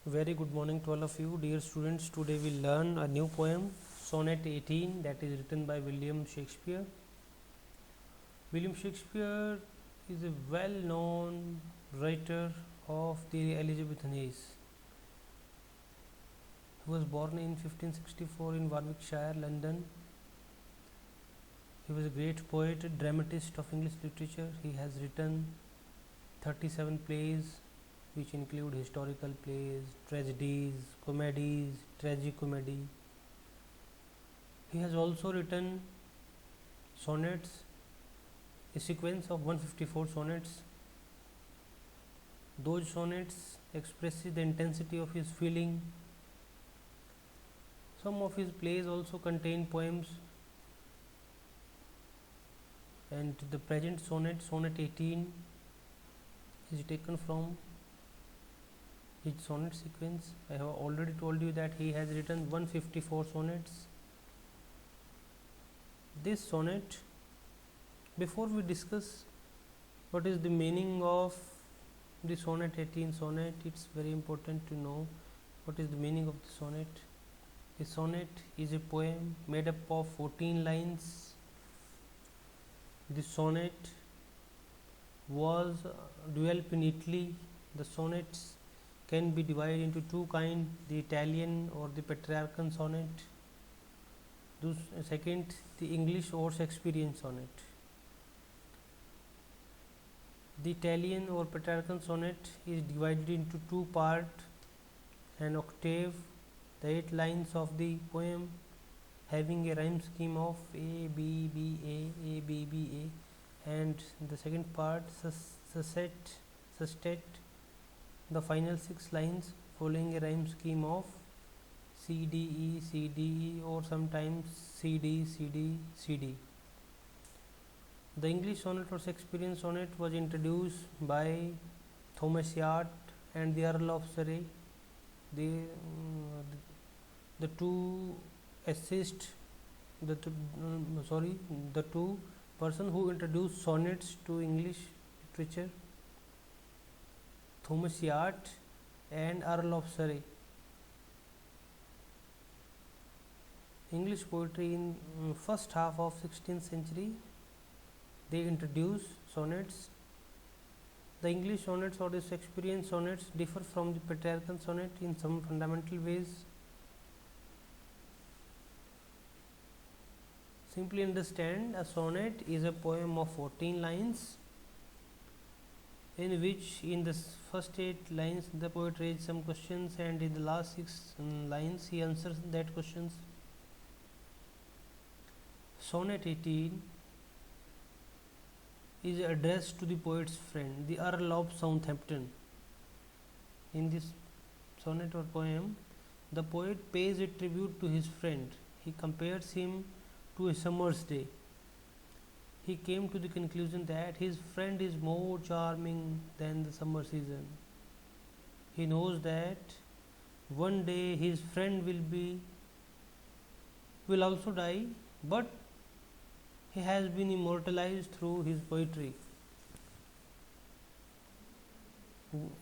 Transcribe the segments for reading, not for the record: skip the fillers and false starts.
Very good morning to all of you, dear students. Today we learn a new poem, Sonnet 18, that is written by William Shakespeare. William Shakespeare is a well known writer of the Elizabethan age. He was born in 1564 in Warwickshire, London. He was a great poet, dramatist of English literature. He has written 37 plays, which include historical plays, tragedies, comedies, tragicomedy. He has also written sonnets, a sequence of 154 sonnets. Those sonnets expresses the intensity of his feeling. Some of his plays also contain poems, and the present sonnet, Sonnet 18, is taken from his sonnet sequence. I have already told you that he has written 154 sonnets. This sonnet, before we discuss what is the meaning of the sonnet 18 sonnet, it's very important to know what is the meaning of the sonnet. A sonnet is a poem made up of 14 lines. The sonnet was developed in Italy. The sonnets can be divided into two kinds, the Italian or the Petrarchan sonnet. Second, the English or Shakespearean sonnet. The Italian or Petrarchan sonnet is divided into two parts: an octave, the 8 lines of the poem having a rhyme scheme of A B B A B B A, and the second part sestet, the final 6 lines following a rhyme scheme of C D E C D E, or sometimes C D C D C D. The English sonnet or Shakespearean sonnet was introduced by Thomas Yard and the Earl of Surrey. The two assist the two person who introduced sonnets to English literature, Thomas Yard and Earl of Surrey. English poetry in first half of 16th century, they introduced sonnets. The English sonnets or the Shakespearean sonnets differ from the Petrarchan sonnet in some fundamental ways. Simply understand, a sonnet is a poem of 14 lines, in which in the first 8 lines the poet raises some questions, and in the last 6 lines he answers that questions. Sonnet 18 is addressed to the poet's friend, the Earl of Southampton. In this sonnet or poem, the poet pays a tribute to his friend. He compares him to a summer's day. He came to the conclusion that his friend is more charming than the summer season. He knows that one day his friend will also die, but he has been immortalized through his poetry.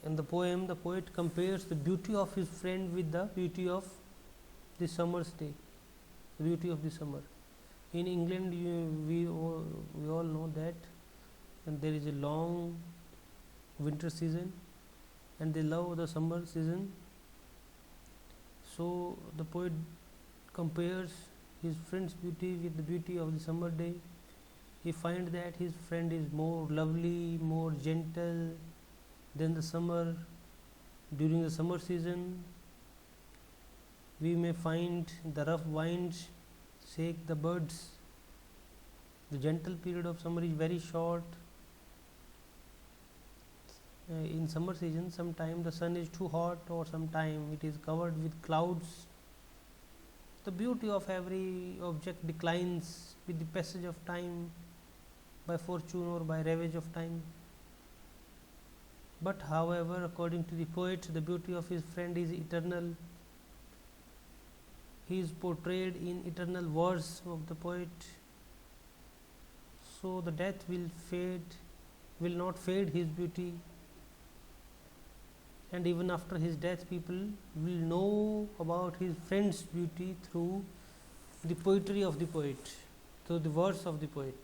In the poem, the poet compares the beauty of his friend with the beauty of the summer's day, the beauty of the summer. In England, we all know that, and there is a long winter season, and they love the summer season. So the poet compares his friend's beauty with the beauty of the summer day. He finds that his friend is more lovely, more gentle than the summer. During the summer season, we may find the rough winds shake the birds. The gentle period of summer is very short. In summer season, sometime the sun is too hot, or sometime it is covered with clouds. The beauty of every object declines with the passage of time, by fortune or by ravage of time. But however, according to the poet, the beauty of his friend is eternal. He is portrayed in eternal words of the poet. So the death will not fade his beauty. and even after his death people will know about his friend's beauty through the poetry of the poet, through the words of the poet.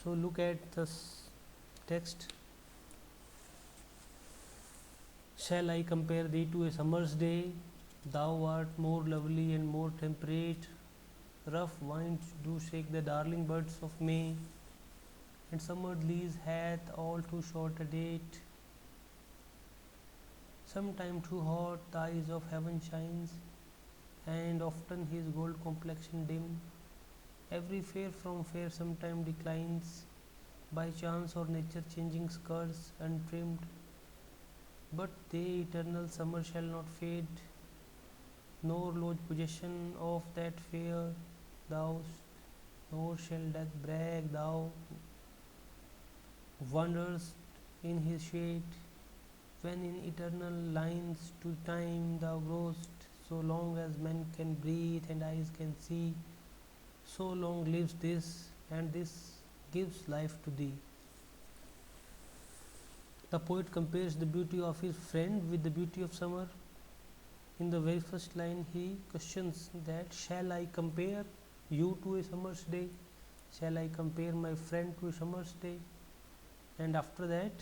So look at this text. Shall I compare thee to a summer's day? Thou art more lovely and more temperate. Rough winds do shake the darling buds of May, and summer lease hath all too short a date. Sometime too hot the eyes of heaven shines, and often his gold complexion dim. Every fair from fair sometime declines, by chance or nature changing skirts untrimmed. But they eternal summer shall not fade, nor lose possession of that fair thou, nor shall death brag thou wanderest in his shade. When in eternal lines to time thou growest, so long as men can breathe and eyes can see, so long lives this, and this gives life to thee. The poet compares the beauty of his friend with the beauty of summer. In the very first line, he questions that, shall I compare you to a summer's day? Shall I compare my friend to a summer's day? And after that,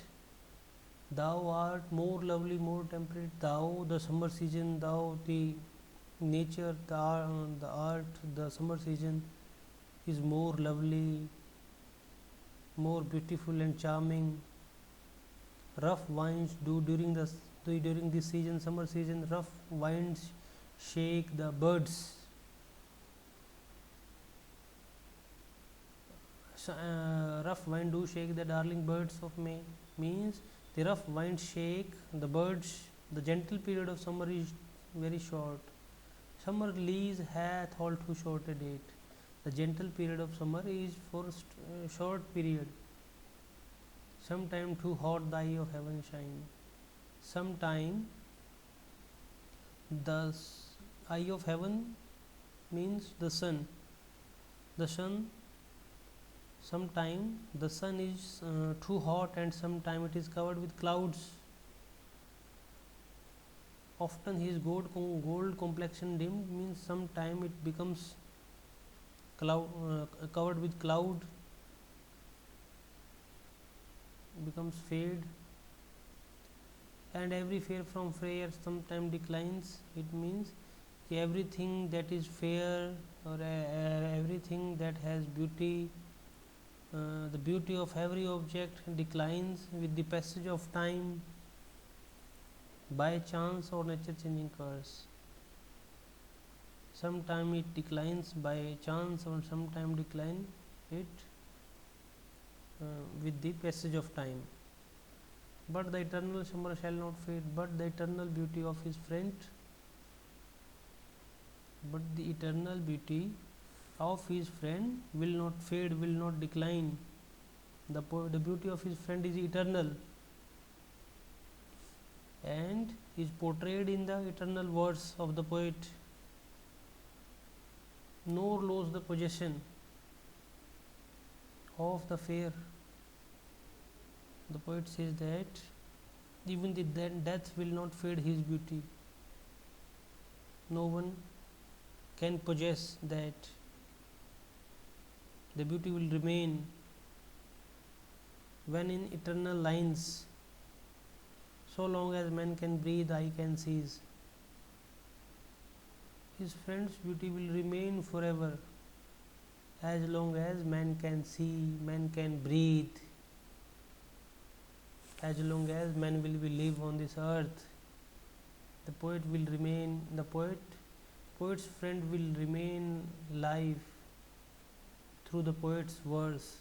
thou art more lovely, more temperate. Thou, the summer season, thou, the nature, the art, the summer season is more lovely, more beautiful and charming. Rough winds do during this season, summer season, rough winds shake the birds. Rough wind do shake the darling birds of May, means the rough winds shake the birds. The gentle period of summer is very short. Summer lease hath all too short a date. The gentle period of summer is for short period. Sometime too hot the eye of heaven shine. Sometime the eye of heaven means the sun. The sun, sometime the sun is too hot, and sometime it is covered with clouds. Often his gold complexion dim, means sometime it becomes covered with cloud, becomes fade. And every fair from fair sometime declines. It means everything that is fair, or everything that has beauty, the beauty of every object declines with the passage of time, by chance or nature changing course. Sometime it declines by chance, or sometime decline it with the passage of time. But the eternal summer shall not fade, but the eternal beauty of his friend, but the eternal beauty of his friend will not fade, will not decline. The beauty of his friend is eternal, and is portrayed in the eternal words of the poet. Nor lose the possession of the fair. The poet says that even the death will not fade his beauty. No one can possess that. The beauty will remain when in eternal lines. So long as man can breathe, eye can seize. His friend's beauty will remain forever, as long as man can see, man can breathe, as long as man will live on this earth. The poet will remain, poet's friend will remain live through the poet's words.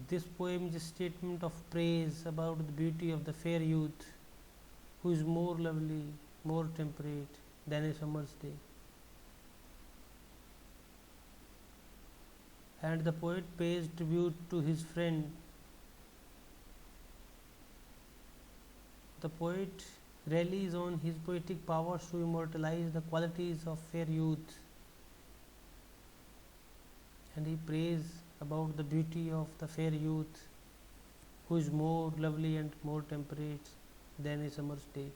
This poem is a statement of praise about the beauty of the fair youth, who is more lovely, more temperate than a summer's day. And the poet pays tribute to his friend. The poet relies on his poetic powers to immortalize the qualities of fair youth, and he prays about the beauty of the fair youth, who is more lovely and more temperate than a summer's day.